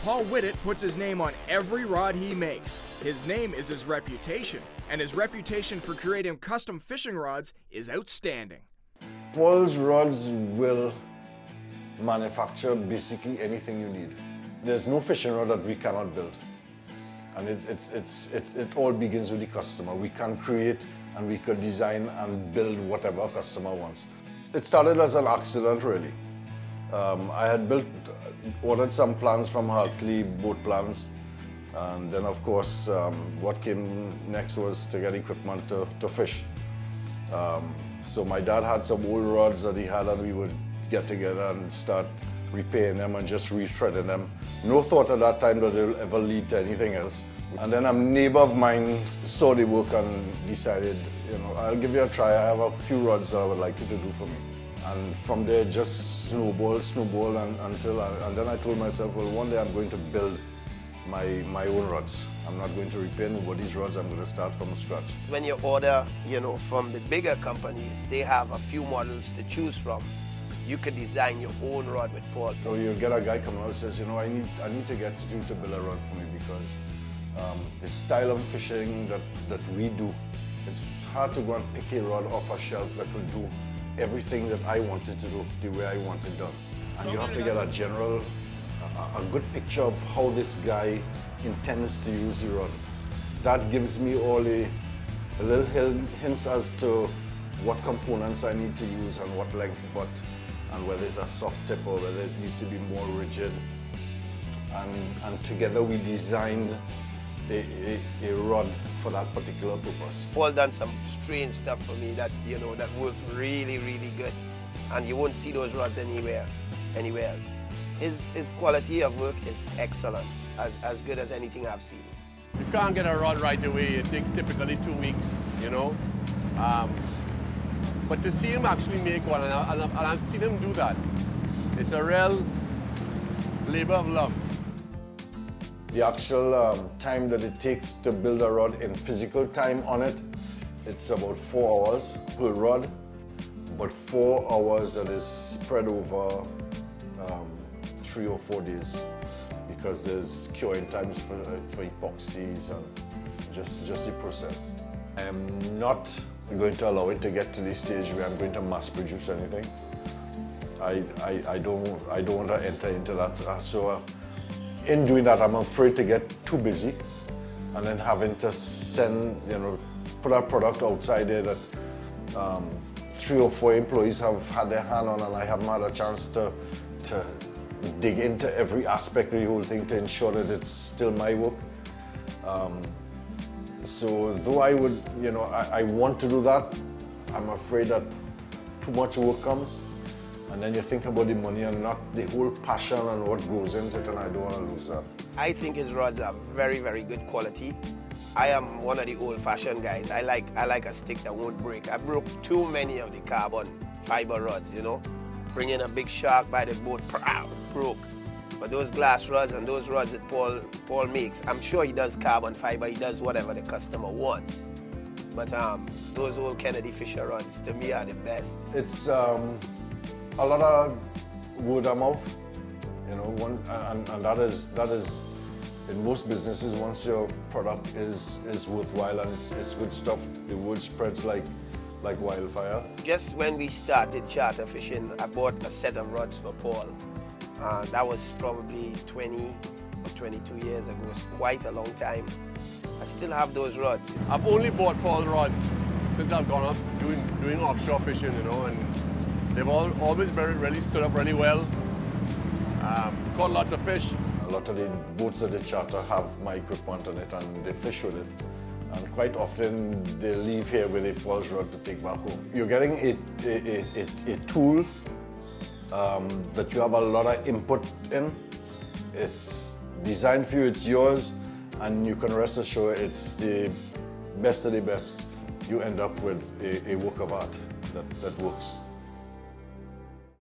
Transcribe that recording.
Paul Wittet puts his name on every rod he makes. His name is his reputation, and his reputation for creating custom fishing rods is outstanding. Paul's rods will manufacture basically anything you need. There's no fishing rod that we cannot build. And it all begins with the customer. We can create and we can design and build whatever a customer wants. It started as an accident, really. I had ordered some plans from Hartley, boat plans, and then of course what came next was to get equipment to fish. So my dad had some old rods that he had, and we would get together and start repairing them and just rethreading them. No thought at that time that they'll ever lead to anything else. And then a neighbor of mine saw the work and decided, you know, I'll give you a try. I have a few rods that I would like you to do for me. And from there, just snowball, and then I told myself, well, one day I'm going to build my own rods. I'm not going to repair nobody's rods. I'm going to start from scratch. When you order, you know, from the bigger companies, they have a few models to choose from. You could design your own rod with Paul. So you get a guy coming out and says, you know, I need to get you to build a rod for me, because the style of fishing that we do, it's hard to go and pick a rod off a shelf that will do everything that I wanted to do, the way I want it done. And you have to get a good picture of how this guy intends to use the rod. That gives me all the little hints as to what components I need to use and what length butt, and whether it's a soft tip or whether it needs to be more rigid. And together we designed a rod for that particular purpose. Paul done some strange stuff for me that, you know, that worked really, really good. And you won't see those rods anywhere else. His quality of work is excellent, as good as anything I've seen. You can't get a rod right away. It takes typically 2 weeks, you know. But to see him actually make one, and I've seen him do that, it's a real labor of love. The actual time that it takes to build a rod in physical time on it, it's about 4 hours per rod, but 4 hours that is spread over 3 or 4 days, because there's curing times for epoxies and just the process. I am not going to allow it to get to the stage where I'm going to mass produce anything. I don't want to enter into that. In doing that, I'm afraid to get too busy, and then having to send, you know, put a product outside there that 3 or 4 employees have had their hand on, and I haven't had a chance to dig into every aspect of the whole thing to ensure that it's still my work. So though I would, you know, I want to do that, I'm afraid that too much work comes, and then you think about the money and not the whole passion and what goes into it, and I don't want to lose that. I think his rods are very, very good quality. I am one of the old-fashioned guys. I like a stick that won't break. I broke too many of the carbon fiber rods, you know. Bringing a big shark by the boat, broke. But those glass rods and those rods that Paul makes, I'm sure he does carbon fiber, he does whatever the customer wants. But those old Kennedy Fisher rods, to me, are the best. It's a lot of word of mouth, you know, and that is in most businesses. Once your product is worthwhile and it's good stuff, the word spreads like wildfire. Just when we started charter fishing, I bought a set of rods for Paul. That was probably 20 or 22 years ago. It's quite a long time. I still have those rods. I've only bought Paul rods since I've gone up doing offshore fishing, you know, and they've always really stood up really well. Caught lots of fish. A lot of the boats that they charter have my equipment on it, and they fish with it. And quite often they leave here with a Paul's rod to take back home. You're getting a tool that you have a lot of input in. It's designed for you, it's yours, and you can rest assured it's the best of the best. You end up with a work of art that works.